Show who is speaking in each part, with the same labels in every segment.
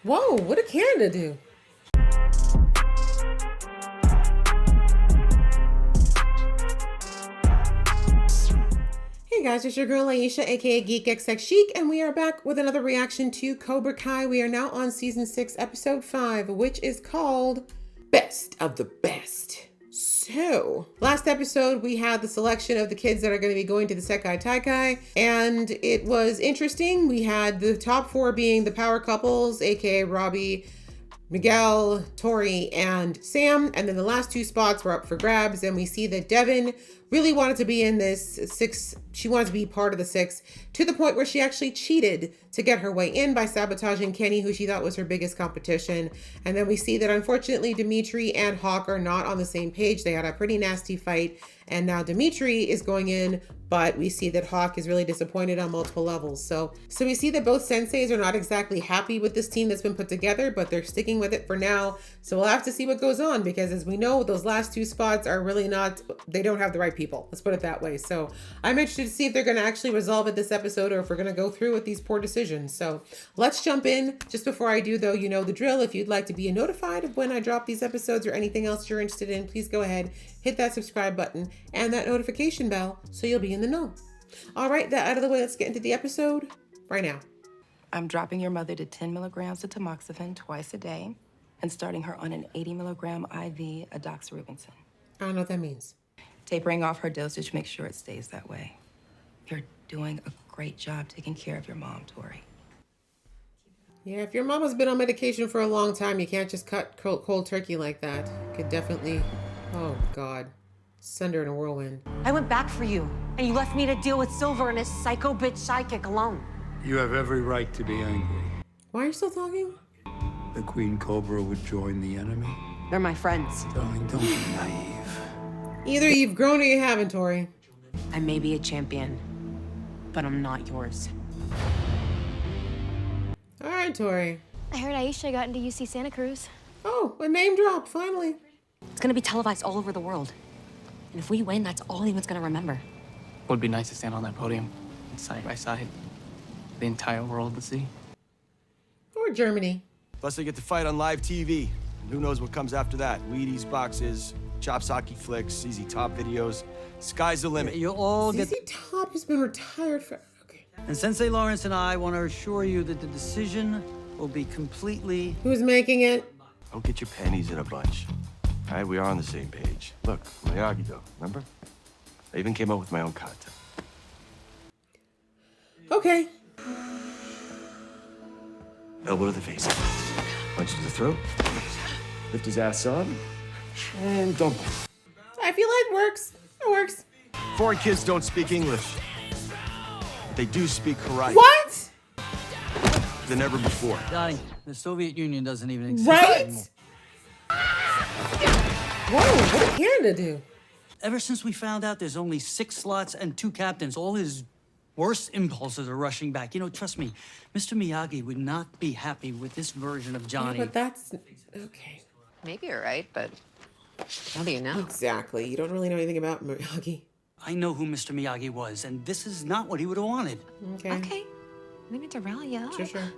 Speaker 1: Whoa, what did Canada do? Hey guys, it's your girl Aisha, aka Geek XX Chic, and we are back with another reaction to Cobra Kai. We are now on season 6, episode 5, which is called Best of the Best. So, last episode we had the selection of the kids that are going to be going to the Sekai Taikai, and it was interesting. We had the top 4 being the power couples, aka Robbie, Miguel, Tori, and Sam, and then the last 2 spots were up for grabs, and we see that Devin really wanted to be in this 6. She wanted to be part of the 6 to the point where she actually cheated to get her way in by sabotaging Kenny, who she thought was her biggest competition. And then we see that unfortunately Dimitri and Hawk are not on the same page. They had a pretty nasty fight, and now Dimitri is going in, but we see that Hawk is really disappointed on multiple levels. So we see that both senseis are not exactly happy with this team that's been put together, but they're sticking with it for now. So we'll have to see what goes on, because as we know, those last 2 spots are really not, they don't have the right people. Let's put it that way. So I'm interested to see if they're going to actually resolve it this episode, or if we're going to go through with these poor decisions. So let's jump in. Just before I do though, you know the drill. If you'd like to be notified of when I drop these episodes or anything else you're interested in, please go ahead, hit that subscribe button and that notification bell so you'll be in the know. All right, that out of the way, let's get into the episode right now.
Speaker 2: I'm dropping your mother to 10 milligrams of tamoxifen twice a day and starting her on an 80 milligram IV of doxorubicin.
Speaker 1: I don't know what that means.
Speaker 2: Tapering off her dosage, make sure it stays that way. You're doing a great job taking care of your mom, Tori.
Speaker 1: Yeah, if your mom has been on medication for a long time, you can't just cut cold turkey like that. Could definitely, oh God, send her in a whirlwind.
Speaker 3: I went back for you, and you left me to deal with Silver and his psycho bitch sidekick alone.
Speaker 4: You have every right to be angry.
Speaker 1: Why are you still talking?
Speaker 4: The Queen Cobra would join the enemy.
Speaker 3: They're my friends.
Speaker 4: Darling, don't be naive.
Speaker 1: Either you've grown or you haven't, Tori.
Speaker 3: I may be a champion, but I'm not yours.
Speaker 1: All right, Tori.
Speaker 5: I heard Aisha got into UC Santa Cruz.
Speaker 1: Oh, a name drop, finally.
Speaker 3: It's gonna be televised all over the world. And if we win, that's all anyone's gonna remember.
Speaker 6: Would be nice to stand on that podium, side by side. The entire world to see.
Speaker 1: Or Germany.
Speaker 7: Plus, they get to fight on live TV. And who knows what comes after that? Wheaties boxes, Chops hockey flicks, ZZ Top videos. Sky's the limit.
Speaker 8: You'll all get...
Speaker 1: ZZ Top has been retired for... Okay.
Speaker 8: And Sensei Lawrence and I want to assure you that the decision will be completely...
Speaker 1: Who's making it?
Speaker 7: Don't get your panties in a bunch. All right, we are on the same page. Look, Miyagi-Do, remember? I even came up with my own content.
Speaker 1: Okay.
Speaker 7: Elbow to the face. Punch to the throat. Lift his ass up. And dump him.
Speaker 1: I feel like it works. It works.
Speaker 7: Foreign kids don't speak English. But they do speak karate.
Speaker 1: What?
Speaker 7: Than ever before.
Speaker 8: Johnny, the Soviet Union doesn't even exist
Speaker 1: Right?
Speaker 8: anymore.
Speaker 1: Whoa, what did Canada do?
Speaker 8: Ever since we found out there's only 6 slots and 2 captains, all his worst impulses are rushing back. You know, trust me, Mr. Miyagi would not be happy with this version of Johnny.
Speaker 1: Yeah, but that's... Okay.
Speaker 3: Maybe you're right, but how do you know?
Speaker 1: Exactly. You don't really know anything about Miyagi.
Speaker 8: I know who Mr. Miyagi was, and this is not what he would have wanted.
Speaker 1: Okay.
Speaker 3: Okay. We need to rally you up.
Speaker 1: Sure.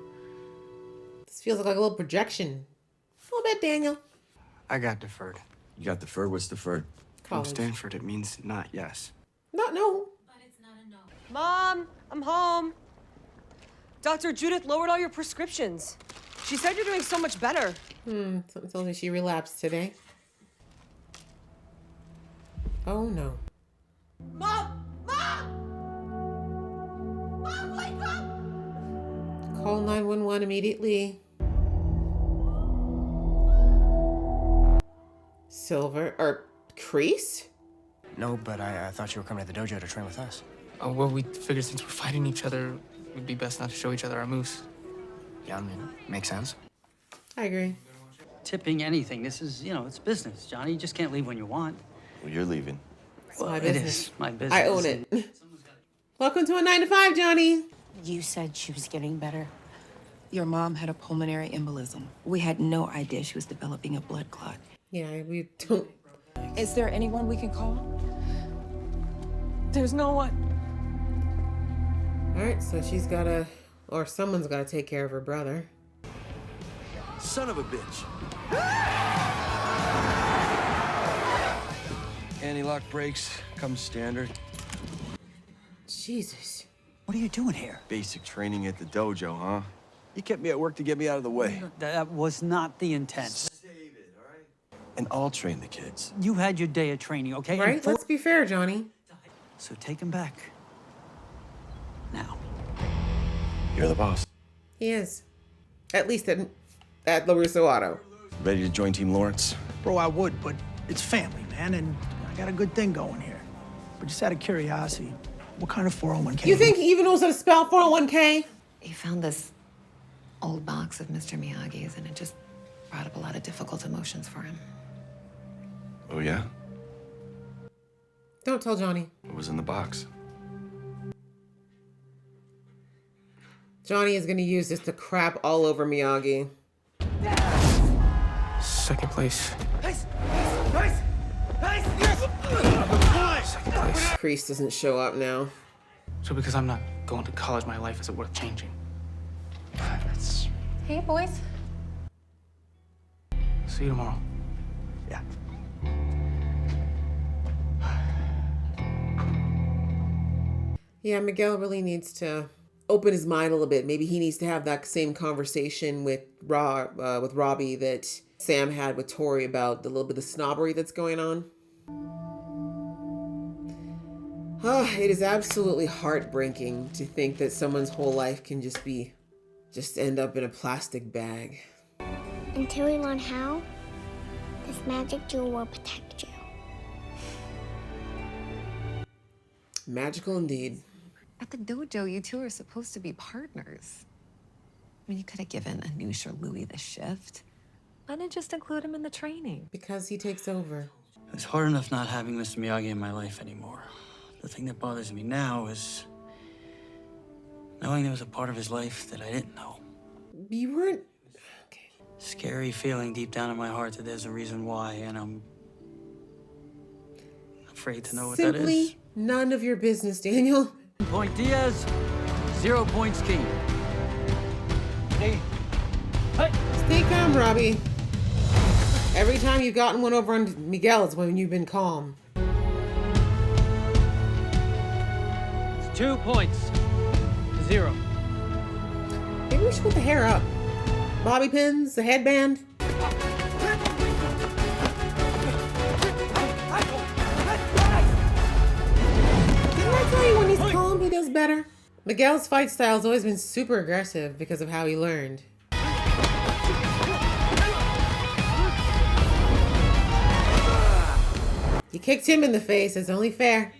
Speaker 1: This feels like a little projection. A little bit, Daniel.
Speaker 9: I got deferred.
Speaker 7: You got deferred? What's deferred?
Speaker 9: From
Speaker 1: College.
Speaker 9: Stanford, it means not yes.
Speaker 1: Not no.
Speaker 10: Mom, I'm home. Dr. Judith lowered all your prescriptions. She said you're doing so much better.
Speaker 1: Something tells me she relapsed today. Oh no.
Speaker 10: Mom! Mom! Mom, wake up!
Speaker 1: Call 911 immediately. Silver or Crease?
Speaker 9: No, but I thought you were coming to the dojo to train with us.
Speaker 6: Well, we figured since we're fighting each other, it would be best not to show each other our moves.
Speaker 9: Yeah, I mean, makes sense.
Speaker 1: I agree.
Speaker 8: Tipping anything, this is, you know, it's business, Johnny. You just can't leave when you want.
Speaker 7: Well, you're leaving.
Speaker 1: It's my
Speaker 8: It
Speaker 1: business.
Speaker 8: is my business.
Speaker 1: I own it. Welcome to a 9 to 5, Johnny.
Speaker 3: You said she was getting better.
Speaker 2: Your mom had a pulmonary embolism. We had no idea she was developing a blood clot.
Speaker 1: Yeah, we don't.
Speaker 2: Is there anyone we can call?
Speaker 10: There's no one.
Speaker 1: All right, so she's gotta, or someone's gotta take care of her brother.
Speaker 7: Son of a bitch. Anti-lock brakes comes standard.
Speaker 1: Jesus.
Speaker 8: What are you doing here?
Speaker 7: Basic training at the dojo, huh? You kept me at work to get me out of the way.
Speaker 8: That was not the intent.
Speaker 7: Save it, all right? And I'll train the kids.
Speaker 8: You had your day of training, okay? And
Speaker 1: Right? Let's be fair, Johnny.
Speaker 8: So take him back. Now.
Speaker 7: You're the boss.
Speaker 1: He is. At least at LaRusso Auto.
Speaker 7: Ready to join Team Lawrence?
Speaker 11: Bro, I would, but it's family, man, and I got a good thing going here. But just out of curiosity, what kind of 401k?
Speaker 1: You think he even knows how to spell 401k?
Speaker 2: He found this old box of Mr. Miyagi's, and it just brought up a lot of difficult emotions for him.
Speaker 7: Oh, yeah?
Speaker 1: Don't tell Johnny.
Speaker 7: What was in the box?
Speaker 1: Johnny is going to use this to crap all over Miyagi.
Speaker 6: Second place. Second place.
Speaker 1: Kreese doesn't show up now.
Speaker 6: So because I'm not going to college, my life isn't worth changing. That's...
Speaker 2: Hey, boys.
Speaker 6: See you tomorrow.
Speaker 11: Yeah.
Speaker 1: Yeah, Miguel really needs to open his mind a little bit. Maybe he needs to have that same conversation with Robbie that Sam had with Tori about the little bit of snobbery that's going on. It is absolutely heartbreaking to think that someone's whole life can just end up in a plastic bag.
Speaker 12: Until you learn how, this magic jewel will protect you.
Speaker 1: Magical indeed.
Speaker 2: At the dojo, you two are supposed to be partners. I mean, you could have given Anoush or Louis the shift. Why not just include him in the training?
Speaker 1: Because he takes over.
Speaker 8: It's hard enough not having Mr. Miyagi in my life anymore. The thing that bothers me now is knowing there was a part of his life that I didn't know.
Speaker 1: You weren't... Okay.
Speaker 8: Scary feeling deep down in my heart that there's a reason why, and I'm afraid to know what that is.
Speaker 1: Simply none of your business, Daniel.
Speaker 8: Point Diaz, 0 points King. Hey.
Speaker 1: Stay calm, Robbie. Every time you've gotten one over on Miguel is when you've been calm.
Speaker 8: It's 2 points to 0.
Speaker 1: Maybe we should put the hair up. Bobby pins, the headband. Didn't I tell you when he's calm, he does better? Miguel's fight style has always been super aggressive because of how he learned. You kicked him in the face. It's only fair.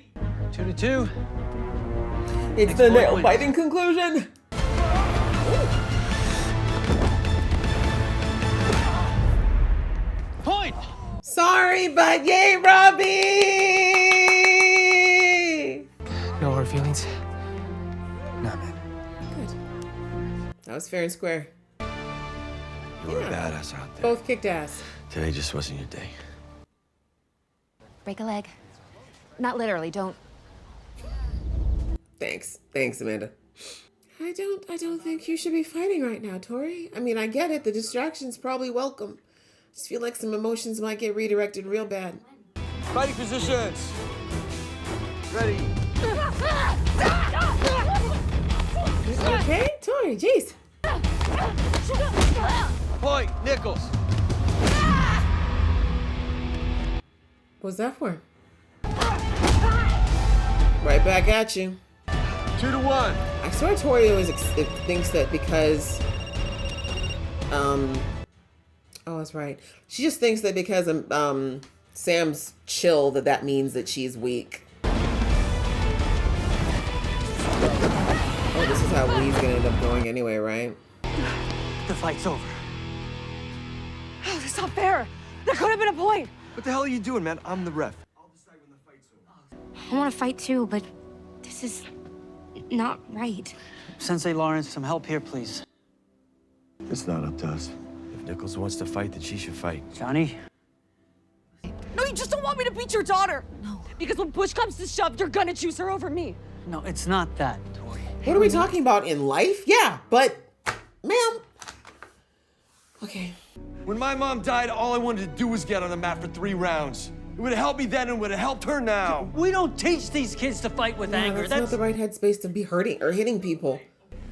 Speaker 8: 2-2.
Speaker 1: It's the nail-biting conclusion.
Speaker 8: Point!
Speaker 1: Sorry, but yay, Robbie!
Speaker 6: No hard feelings?
Speaker 11: Nah, man.
Speaker 1: Good. That was fair and square.
Speaker 7: You were a badass out there.
Speaker 1: Both kicked ass.
Speaker 7: Today just wasn't your day.
Speaker 3: Break a leg. Not literally, don't.
Speaker 1: Thanks, Amanda. I don't think you should be fighting right now, Tori. I mean, I get it. The distraction's probably welcome. Just feel like some emotions might get redirected real bad.
Speaker 7: Fighting positions. Ready.
Speaker 1: You okay, Tori? Jeez.
Speaker 7: Point, Nichols.
Speaker 1: What's that for? Right back at you.
Speaker 7: 2-1.
Speaker 1: I swear Tori always thinks that because, oh, that's right. She just thinks that because Sam's chill that means that she's weak. Oh, this is how Lee's gonna end up going anyway, right?
Speaker 8: The fight's over.
Speaker 10: Oh, that's not fair. There could have been a point.
Speaker 7: What the hell are you doing, man? I'm the ref. I'll decide when the fight's over.
Speaker 12: I want to fight too, but this is not right.
Speaker 8: Sensei Lawrence, some help here, please.
Speaker 7: It's not up to us. If Nichols wants to fight, then she should fight.
Speaker 8: Johnny?
Speaker 10: No, you just don't want me to beat your daughter. No. Because when push comes to shove, you're gonna choose her over me.
Speaker 8: No, it's not that, Tori.
Speaker 1: What are we talking about in life? Yeah, but, ma'am. Okay.
Speaker 7: When my mom died, all I wanted to do was get on the mat for 3 rounds. It would have helped me then and would have helped her now.
Speaker 8: We don't teach these kids to fight with anger.
Speaker 1: That's not the right headspace to be hurting or hitting people.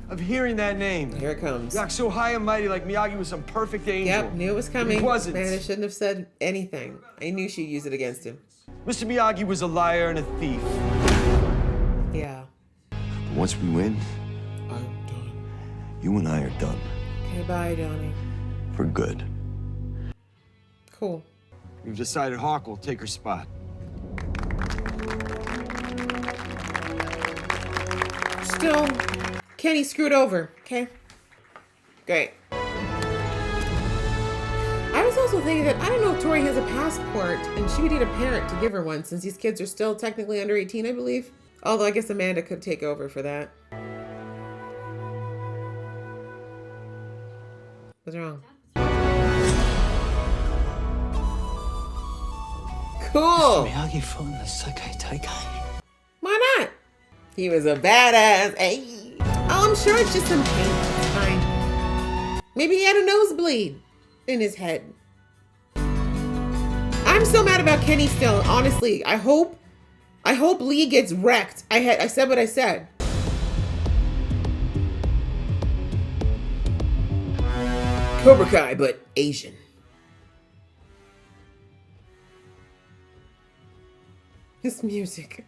Speaker 7: Of hearing that name.
Speaker 1: Here it comes.
Speaker 7: You act so high and mighty like Miyagi was some perfect angel.
Speaker 1: Yep, knew it was coming.
Speaker 7: He wasn't.
Speaker 1: Man, I shouldn't have said anything. I knew she'd use it against him.
Speaker 7: Mr. Miyagi was a liar and a thief.
Speaker 1: Yeah.
Speaker 7: But once we win,
Speaker 1: I'm done.
Speaker 7: you and I are done.
Speaker 1: Okay, bye, Johnny.
Speaker 7: For good.
Speaker 1: Cool.
Speaker 7: We've decided Hawk will take her spot.
Speaker 1: Still, Kenny screwed over, okay? Great. I was also thinking that I don't know if Tori has a passport and she would need a parent to give her one since these kids are still technically under 18, I believe. Although I guess Amanda could take over for that. What's wrong? Cool.
Speaker 8: Miyagi fought in the Sekai Taikai.
Speaker 1: Why not? He was a badass. Hey. Oh, I'm sure it's just some pain. It's fine. Maybe he had a nosebleed in his head. I'm so mad about Kenny still. Honestly, I hope Lee gets wrecked. I said what I said. Cobra Kai, but Asian. This music.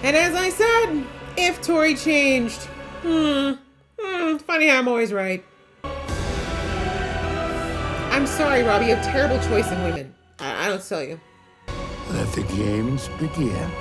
Speaker 1: And as I said, if Tori changed, funny how I'm always right. I'm sorry, Robbie, you have terrible choice in women. I don't tell you.
Speaker 4: Let the games begin.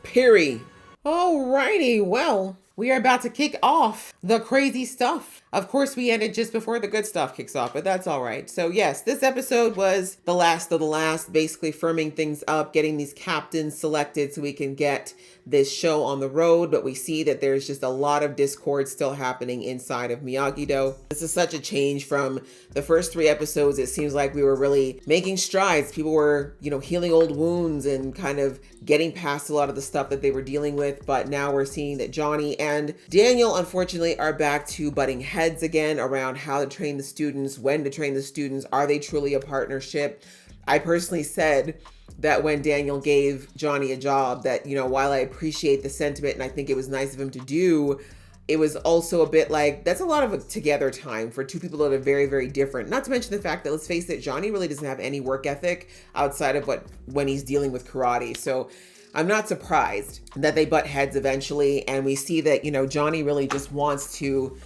Speaker 1: Perry. Alrighty, well, we are about to kick off the crazy stuff. Of course, we ended just before the good stuff kicks off, but that's all right. So yes, this episode was the last of the last, basically firming things up, getting these captains selected so we can get this show on the road. But we see that there's just a lot of discord still happening inside of Miyagi-Do. This is such a change from the first 3 episodes. It seems like we were really making strides. People were, healing old wounds and kind of getting past a lot of the stuff that they were dealing with. But now we're seeing that Johnny and Daniel, unfortunately, are back to butting heads again around how to train the students, when to train the students. Are they truly a partnership? I personally said that when Daniel gave Johnny a job that, while I appreciate the sentiment and I think it was nice of him to do, it was also a bit like, that's a lot of a together time for 2 people that are very, very different. Not to mention the fact that, let's face it, Johnny really doesn't have any work ethic outside of when he's dealing with karate. So I'm not surprised that they butt heads eventually. And we see that, Johnny really just wants to,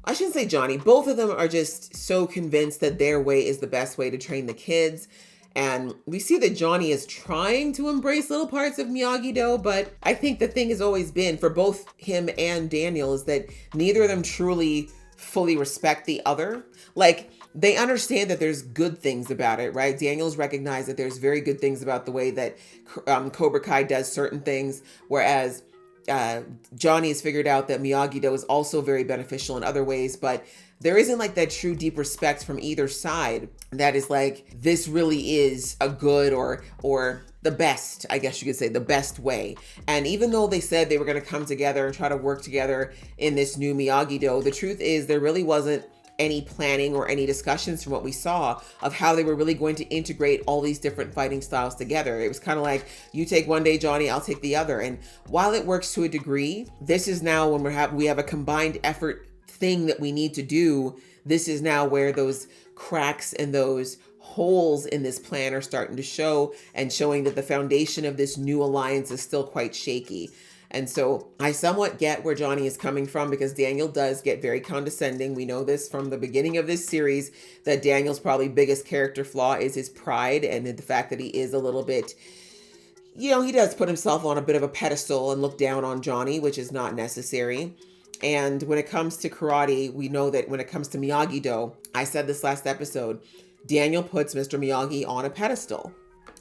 Speaker 1: I shouldn't say Johnny, both of them are just so convinced that their way is the best way to train the kids. And we see that Johnny is trying to embrace little parts of Miyagi-Do, but I think the thing has always been for both him and Daniel is that neither of them truly fully respect the other. Like, they understand that there's good things about it, right? Daniel's recognized that there's very good things about the way that Cobra Kai does certain things, whereas Johnny has figured out that Miyagi-Do is also very beneficial in other ways, but there isn't like that true deep respect from either side that is like, this really is a good or the best, I guess you could say, the best way. And even though they said they were going to come together and try to work together in this new Miyagi-Do, the truth is there really wasn't any planning or any discussions from what we saw of how they were really going to integrate all these different fighting styles together. It was kind of like, you take one day, Johnny, I'll take the other. And while it works to a degree, this is now when we have a combined effort thing that we need to do. This is now where those cracks and those holes in this plan are starting to show, and showing that the foundation of this new alliance is still quite shaky. And so I somewhat get where Johnny is coming from, because Daniel does get very condescending. We know this from the beginning of this series, that Daniel's probably biggest character flaw is his pride and the fact that he is a little bit, he does put himself on a bit of a pedestal and look down on Johnny, which is not necessary. And when it comes to karate, we know that when it comes to Miyagi-Do, I said this last episode, Daniel puts Mr. Miyagi on a pedestal.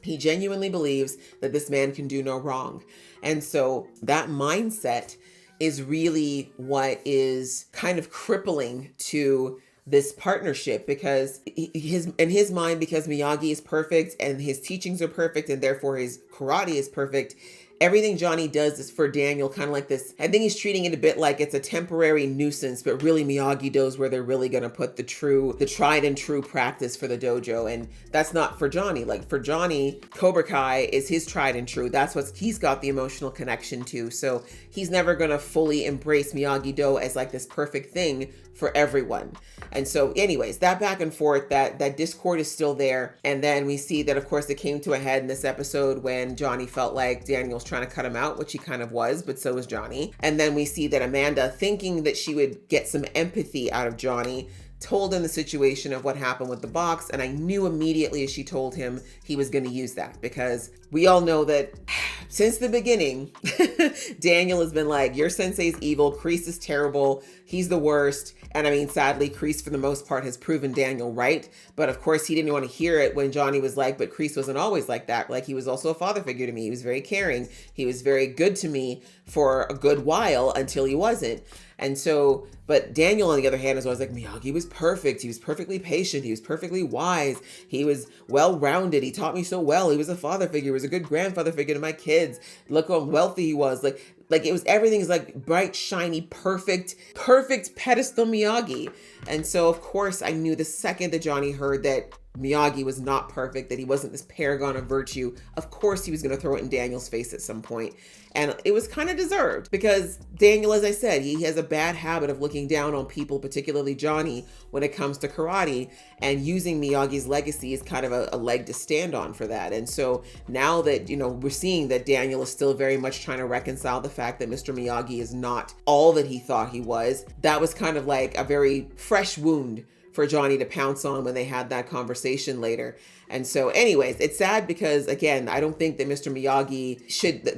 Speaker 1: He genuinely believes that this man can do no wrong. And so that mindset is really what is kind of crippling to this partnership, because in his mind, because Miyagi is perfect and his teachings are perfect and therefore his karate is perfect, everything Johnny does is for Daniel, kind of like this. I think he's treating it a bit like it's a temporary nuisance, but really Miyagi-Do's where they're really going to put the tried and true practice for the dojo. And that's not for Johnny. Like for Johnny, Cobra Kai is his tried and true. That's what he's got the emotional connection to. So he's never going to fully embrace Miyagi-Do as like this perfect thing for everyone. And so anyways, that back and forth, that discord is still there. And then we see that, of course, it came to a head in this episode when Johnny felt like Daniel's trying to cut him out, which he kind of was, but so was Johnny. And then we see that Amanda, thinking that she would get some empathy out of Johnny, told him the situation of what happened with the box. And I knew immediately as she told him he was going to use that, because we all know that since the beginning, Daniel has been like, your sensei's evil, Kreese is terrible, he's the worst. And I mean, sadly, Kreese for the most part has proven Daniel right. But of course, he didn't want to hear it when Johnny was like, but Kreese wasn't always like that. Like, he was also a father figure to me. He was very caring. He was very good to me for a good while until he wasn't. And so, but Daniel, on the other hand, is always like, Miyagi was perfect. He was perfectly patient. He was perfectly wise. He was well-rounded. He taught me so well. He was a father figure. He was a good grandfather figure to my kids. Look how wealthy he was. Like it was, everything is like bright, shiny, perfect pedestal Miyagi. And so, of course, I knew the second that Johnny heard that Miyagi was not perfect, that he wasn't this paragon of virtue, of course he was going to throw it in Daniel's face at some point. And it was kind of deserved, because Daniel, as I said, he has a bad habit of looking down on people, particularly Johnny, when it comes to karate, and using Miyagi's legacy is kind of a leg to stand on for that. And so now that, you know, we're seeing that Daniel is still very much trying to reconcile the fact that Mr. Miyagi is not all that he thought he was, that was kind of like a very fresh wound for Johnny to pounce on when they had that conversation later. And so anyways, it's sad because, again, I don't think that Mr. Miyagi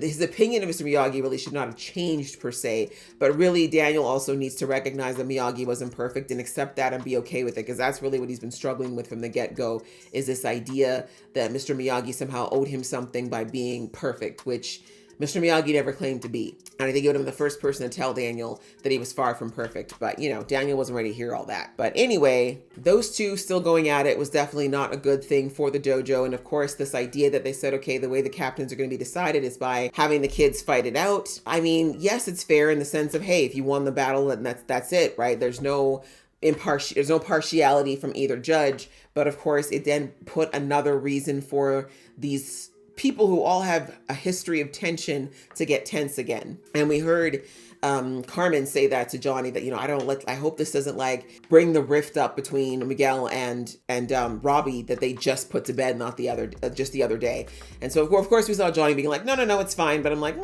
Speaker 1: his opinion of Mr. Miyagi really should not have changed per se, but really Daniel also needs to recognize that Miyagi wasn't perfect and accept that and be okay with it, because that's really what he's been struggling with from the get-go, is this idea that Mr. Miyagi somehow owed him something by being perfect, which Mr. Miyagi never claimed to be. And I think he would have been the first person to tell Daniel that he was far from perfect. But, you know, Daniel wasn't ready to hear all that. But anyway, those two still going at it was definitely not a good thing for the dojo. And of course, this idea that they said, okay, the way the captains are going to be decided is by having the kids fight it out. I mean, yes, it's fair in the sense of, hey, if you won the battle, then that's it, right? There's no partiality from either judge. But of course, it then put another reason for these people who all have a history of tension to get tense again. And we heard Carmen say that to Johnny, that, you know, I hope this doesn't like bring the rift up between Miguel and Robbie that they just put to bed, not just the other day. And so of course we saw Johnny being like, no, it's fine. But I'm like,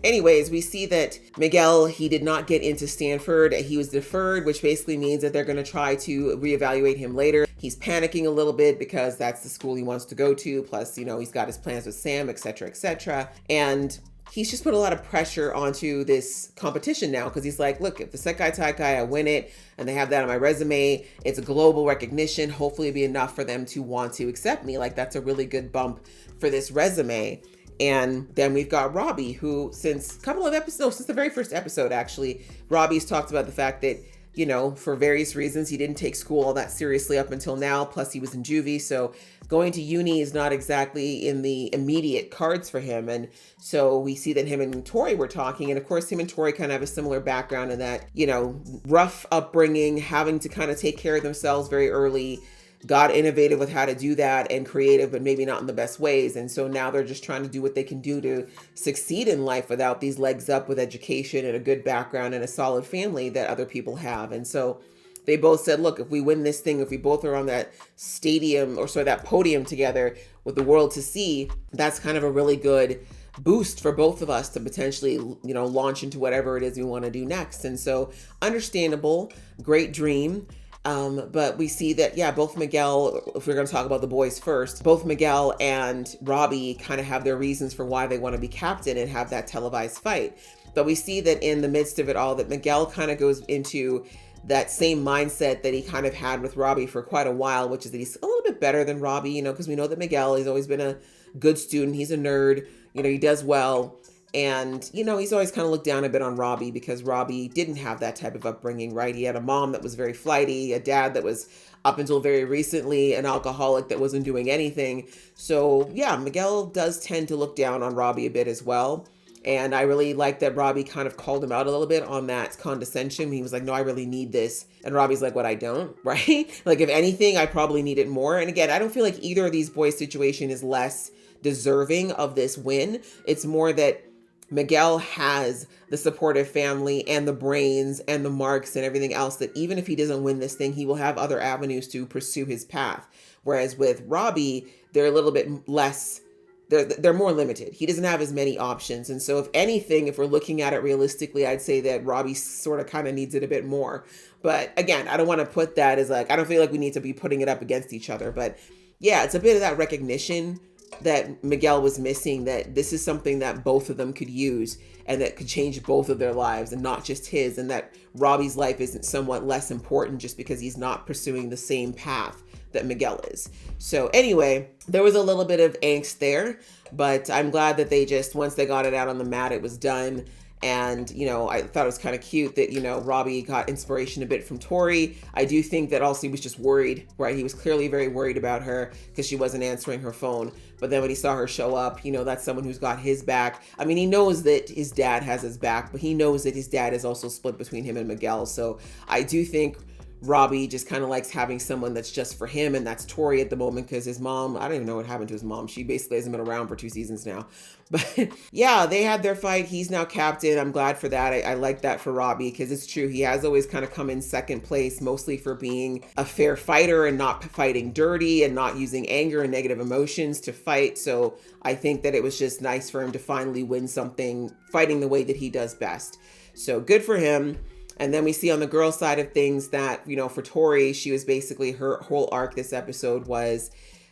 Speaker 1: Anyways, we see that Miguel, he did not get into Stanford. He was deferred, which basically means that they're going to try to reevaluate him later. He's panicking a little bit because that's the school he wants to go to. Plus, you know, he's got his plans with Sam, etc., etc. And he's just put a lot of pressure onto this competition now, because he's like, look, if the Sekai Taikai, I win it, and they have that on my resume, it's a global recognition. Hopefully it'll be enough for them to want to accept me. Like, that's a really good bump for this resume. And then we've got Robbie, who since the very first episode, actually, Robbie's talked about the fact that, you know, for various reasons, he didn't take school all that seriously up until now. Plus he was in juvie. So going to uni is not exactly in the immediate cards for him. And so we see that him and Tori were talking. And of course, him and Tori kind of have a similar background in that, you know, rough upbringing, having to kind of take care of themselves very early, got innovative with how to do that and creative, but maybe not in the best ways. And so now they're just trying to do what they can do to succeed in life without these legs up with education and a good background and a solid family that other people have. And so they both said, look, if we win this thing, if we both are on that that podium together with the world to see, that's kind of a really good boost for both of us to potentially, you know, launch into whatever it is we want to do next. And so understandable, great dream. But we see that, yeah, both Miguel, if we're going to talk about the boys first, both Miguel and Robbie kind of have their reasons for why they want to be captain and have that televised fight. But we see that in the midst of it all, that Miguel kind of goes into that same mindset that he kind of had with Robbie for quite a while, which is that he's a little bit better than Robbie, you know, because we know that Miguel has always been a good student. He's a nerd, you know, he does well. And, you know, he's always kind of looked down a bit on Robbie because Robbie didn't have that type of upbringing, right? He had a mom that was very flighty, a dad that was, up until very recently, an alcoholic that wasn't doing anything. So yeah, Miguel does tend to look down on Robbie a bit as well. And I really like that Robbie kind of called him out a little bit on that condescension. He was like, no, I really need this. And Robbie's like, what, I don't, right? Like, if anything, I probably need it more. And again, I don't feel like either of these boys' situation is less deserving of this win. It's more that Miguel has the supportive family and the brains and the marks and everything else that even if he doesn't win this thing, he will have other avenues to pursue his path. Whereas with Robbie, they're a little bit less, they're more limited. He doesn't have as many options. And so if anything, if we're looking at it realistically, I'd say that Robbie sort of kind of needs it a bit more. But again, I don't want to put that as like, I don't feel like we need to be putting it up against each other. But yeah, it's a bit of that recognition that Miguel was missing, that this is something that both of them could use and that could change both of their lives and not just his, and that Robbie's life isn't somewhat less important just because he's not pursuing the same path that Miguel is. So anyway, there was a little bit of angst there, but I'm glad that they just, once they got it out on the mat, it was done. And, you know, I thought it was kind of cute that, you know, Robbie got inspiration a bit from Tori. I do think that also he was just worried, right? He was clearly very worried about her because she wasn't answering her phone. But then when he saw her show up, you know, that's someone who's got his back. I mean, he knows that his dad has his back, but he knows that his dad is also split between him and Miguel. So I do think Robbie just kind of likes having someone that's just for him, and that's Tori at the moment because his mom, I don't even know what happened to his mom. She basically hasn't been around for 2 seasons now. But yeah, they had their fight. He's now captain. I'm glad for that. I like that for Robbie because it's true. He has always kind of come in second place, mostly for being a fair fighter and not fighting dirty and not using anger and negative emotions to fight. So I think that it was just nice for him to finally win something fighting the way that he does best. So good for him. And then we see on the girl side of things that, you know, for Tori, she was basically, her whole arc this episode was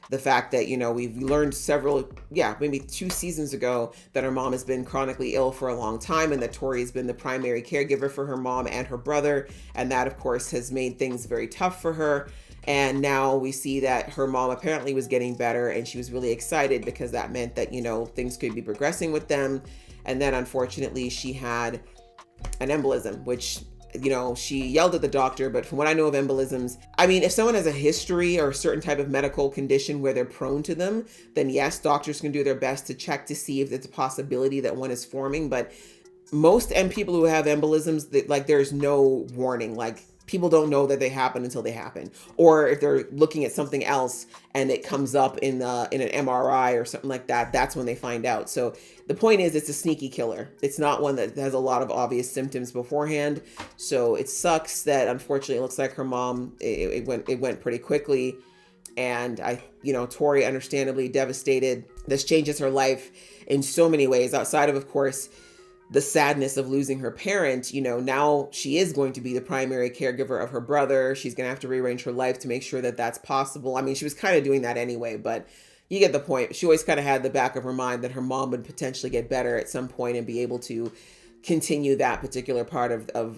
Speaker 1: the fact that, you know, we've learned maybe 2 seasons ago that her mom has been chronically ill for a long time and that Tori has been the primary caregiver for her mom and her brother. And that, of course, has made things very tough for her. And now we see that her mom apparently was getting better and she was really excited because that meant that, you know, things could be progressing with them. And then unfortunately, she had an embolism, which, you know, she yelled at the doctor, but from what I know of embolisms, I mean, if someone has a history or a certain type of medical condition where they're prone to them, then yes, doctors can do their best to check to see if it's a possibility that one is forming. But most people who have embolisms, like, there's no warning. Like, people don't know that they happen until they happen. Or if they're looking at something else and it comes up in an MRI or something like that, that's when they find out. So the point is, it's a sneaky killer. It's not one that has a lot of obvious symptoms beforehand. So it sucks that unfortunately it looks like her mom, it went pretty quickly. And Tori, understandably devastated. This changes her life in so many ways outside of course, the sadness of losing her parent. You know, now she is going to be the primary caregiver of her brother. She's going to have to rearrange her life to make sure that that's possible. I mean, she was kind of doing that anyway, but you get the point. She always kind of had the back of her mind that her mom would potentially get better at some point and be able to continue that particular part of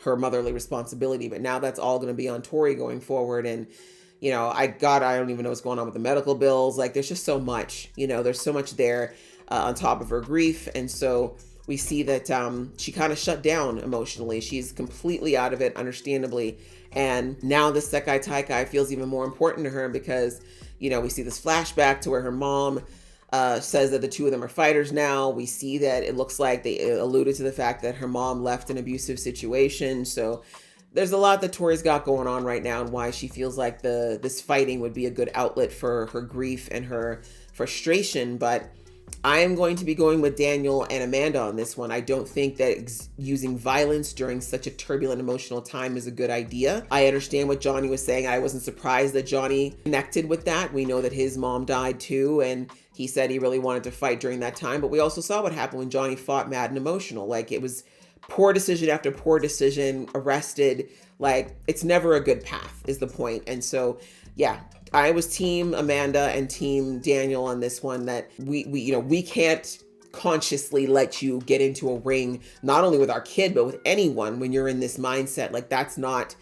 Speaker 1: her motherly responsibility. But now that's all going to be on Tori going forward. And, you know, I don't even know what's going on with the medical bills. Like, there's just so much, you know, there's so much there on top of her grief. And so we see that she kind of shut down emotionally. She's completely out of it, understandably. And now the Sekai Taikai feels even more important to her because, you know, we see this flashback to where her mom says that the two of them are fighters now. We see that it looks like they alluded to the fact that her mom left an abusive situation. So there's a lot that Tori's got going on right now and why she feels like this fighting would be a good outlet for her grief and her frustration. But I am going to be going with Daniel and Amanda on this one. I don't think that using violence during such a turbulent emotional time is a good idea. I understand what Johnny was saying. I wasn't surprised that Johnny connected with that. We know that his mom died too, and he said he really wanted to fight during that time. But we also saw what happened when Johnny fought mad and emotional. Like, it was poor decision after poor decision, arrested. Like, it's never a good path is the point. And so, yeah, I was team Amanda and team Daniel on this one, that we can't consciously let you get into a ring, not only with our kid, but with anyone when you're in this mindset. Like, that's not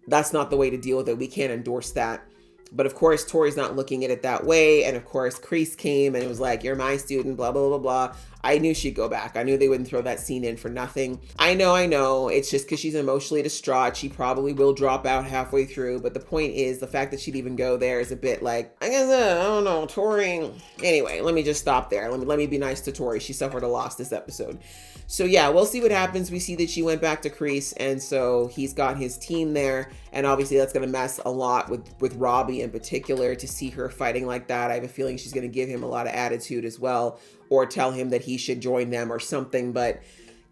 Speaker 1: the way to deal with it. We can't endorse that. But of course, Tori's not looking at it that way. And of course, Kreese came and it was like, you're my student, blah, blah, blah, blah. I knew she'd go back. I knew they wouldn't throw that scene in for nothing. I know. It's just because she's emotionally distraught. She probably will drop out halfway through. But the point is, the fact that she'd even go there is a bit like, I guess, I don't know, Tori. Anyway, let me just stop there. Let me be nice to Tori. She suffered a loss this episode. So yeah, we'll see what happens. We see that she went back to Kreese, and so he's got his team there. And obviously that's going to mess a lot with Robbie in particular, to see her fighting like that. I have a feeling she's going to give him a lot of attitude as well, or tell him that he should join them or something. But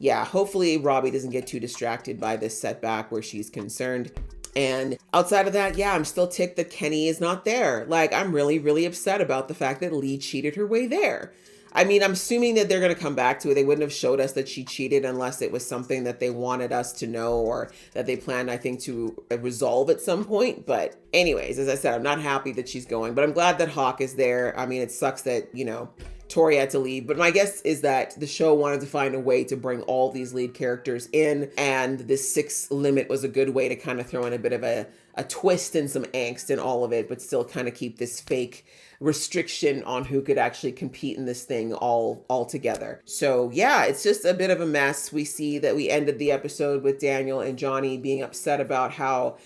Speaker 1: yeah, hopefully Robbie doesn't get too distracted by this setback where she's concerned. And outside of that, yeah, I'm still ticked that Kenny is not there. Like, I'm really, really upset about the fact that Lee cheated her way there. I mean, I'm assuming that they're going to come back to it. They wouldn't have showed us that she cheated unless it was something that they wanted us to know, or that they planned, I think, to resolve at some point. But anyways, as I said, I'm not happy that she's going, but I'm glad that Hawk is there. I mean, it sucks that, you know, Tori had to leave, but my guess is that the show wanted to find a way to bring all these lead characters in, and this 6 limit was a good way to kind of throw in a bit of a twist and some angst in all of it, but still kind of keep this fake restriction on who could actually compete in this thing all together. So yeah, it's just a bit of a mess. We see that we ended the episode with Daniel and Johnny being upset about how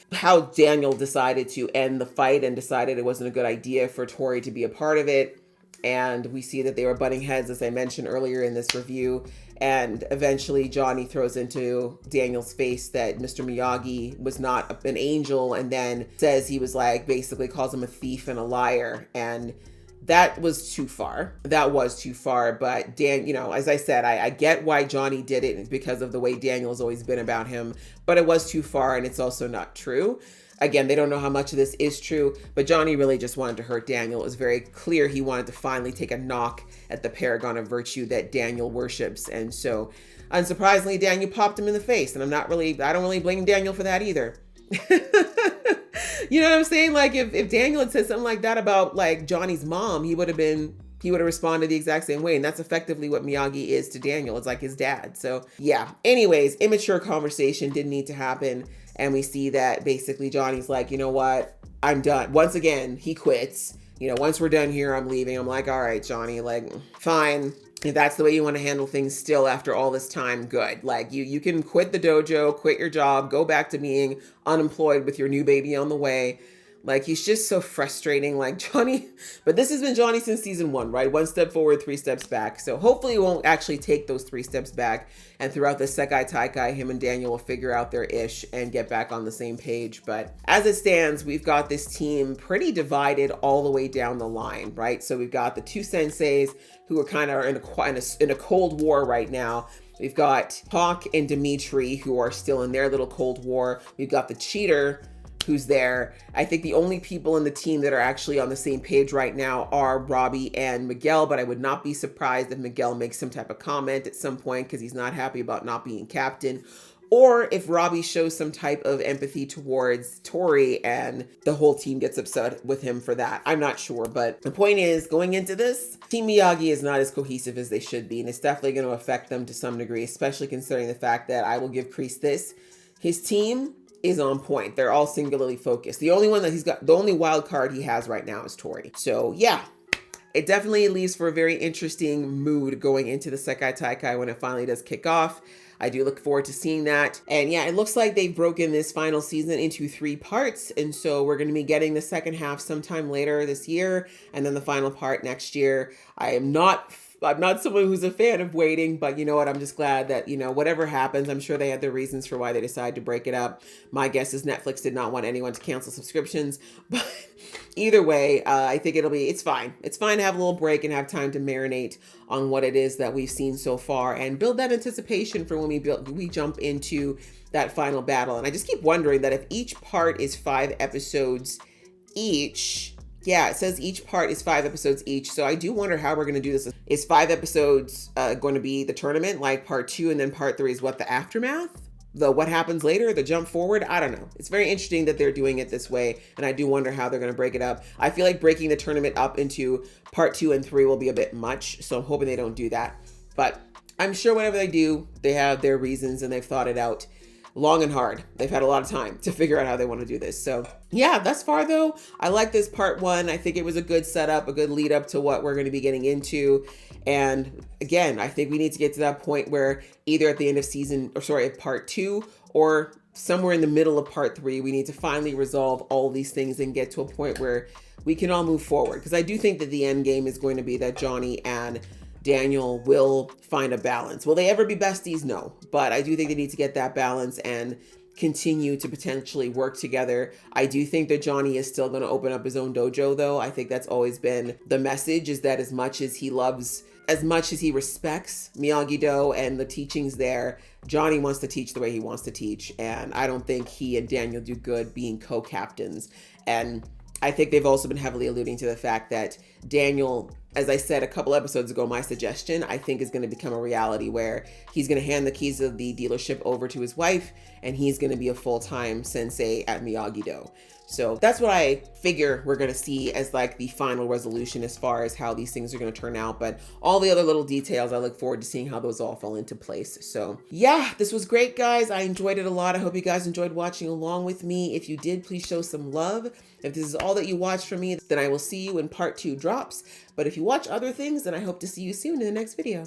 Speaker 1: Daniel decided to end the fight and decided it wasn't a good idea for Tori to be a part of it. And we see that they were butting heads, as I mentioned earlier in this review. And eventually Johnny throws into Daniel's face that Mr. Miyagi was not an angel, and then says he was like, basically calls him a thief and a liar. And that was too far. That was too far. But Dan, you know, as I said, I get why Johnny did it because of the way Daniel's always been about him, but it was too far, and it's also not true. Again, they don't know how much of this is true, but Johnny really just wanted to hurt Daniel. It was very clear he wanted to finally take a knock at the paragon of virtue that Daniel worships. And so, unsurprisingly, Daniel popped him in the face. And I don't really blame Daniel for that either. You know what I'm saying? Like, if Daniel had said something like that about like Johnny's mom, he would have responded the exact same way. And that's effectively what Miyagi is to Daniel. It's like his dad. So yeah, anyways, immature conversation didn't need to happen. And we see that basically Johnny's like, you know what? I'm done. Once again, he quits. You know, once we're done here, I'm leaving. I'm like, all right, Johnny, like, fine. If that's the way you want to handle things still after all this time, good. Like, you can quit the dojo, quit your job, go back to being unemployed with your new baby on the way. Like, he's just so frustrating, like Johnny. But this has been Johnny since season 1, right? 1 step forward, 3 steps back. So hopefully he won't actually take those 3 steps back. And throughout the Sekai Taikai, him and Daniel will figure out their ish and get back on the same page. But as it stands, we've got this team pretty divided all the way down the line, right? So we've got the 2 senseis who are kind of in a cold war right now. We've got Hawk and Dimitri who are still in their little cold war. We've got the cheater who's there. I think the only people in the team that are actually on the same page right now are Robbie and Miguel, but I would not be surprised if Miguel makes some type of comment at some point because he's not happy about not being captain, or if Robbie shows some type of empathy towards Tori and the whole team gets upset with him for that. I'm not sure, but the point is, going into this, Team Miyagi is not as cohesive as they should be, and it's definitely going to affect them to some degree, especially considering the fact that I will give Kreese this. His team is on point. They're all singularly focused. The only one that the only wild card he has right now is Tori. So yeah, it definitely leaves for a very interesting mood going into the Sekai Taikai when it finally does kick off. I do look forward to seeing that. And yeah, it looks like they've broken this final season into 3 parts. And so we're going to be getting the second half sometime later this year, and then the final part next year. I'm not someone who's a fan of waiting, but you know what? I'm just glad that, you know, whatever happens, I'm sure they had their reasons for why they decided to break it up. My guess is Netflix did not want anyone to cancel subscriptions, but either way, I think it's fine. It's fine to have a little break and have time to marinate on what it is that we've seen so far and build that anticipation for when we jump into that final battle. And I just keep wondering that if each part is 5 episodes each. Yeah, it says each part is 5 episodes each. So I do wonder how we're going to do this. Is 5 episodes going to be the tournament, like part 2, and then part 3 is what, the aftermath? What happens later, the jump forward? I don't know. It's very interesting that they're doing it this way, and I do wonder how they're going to break it up. I feel like breaking the tournament up into part 2 and 3 will be a bit much, so I'm hoping they don't do that. But I'm sure whatever they do, they have their reasons and they've thought it out. long and hard. They've had a lot of time to figure out how they want to do this. So yeah, thus far though, I like this part 1. I think it was a good setup, a good lead up to what we're going to be getting into. And again, I think we need to get to that point where either at the end of part 2 or somewhere in the middle of part 3, we need to finally resolve all these things and get to a point where we can all move forward. Because I do think that the end game is going to be that Johnny and Daniel will find a balance. Will they ever be besties? No. But I do think they need to get that balance and continue to potentially work together. I do think that Johnny is still going to open up his own dojo though. I think that's always been the message, is that as much as he respects Miyagi-Do and the teachings there, Johnny wants to teach the way he wants to teach. And I don't think he and Daniel do good being co-captains. And I think they've also been heavily alluding to the fact that Daniel, as I said a couple episodes ago, my suggestion, I think is going to become a reality where he's going to hand the keys of the dealership over to his wife and he's going to be a full-time sensei at Miyagi-Do. So that's what I figure we're going to see as like the final resolution as far as how these things are going to turn out. But all the other little details, I look forward to seeing how those all fall into place. So yeah, this was great, guys. I enjoyed it a lot. I hope you guys enjoyed watching along with me. If you did, please show some love. If this is all that you watched from me, then I will see you when part 2 drops. But if you watch other things, then I hope to see you soon in the next video.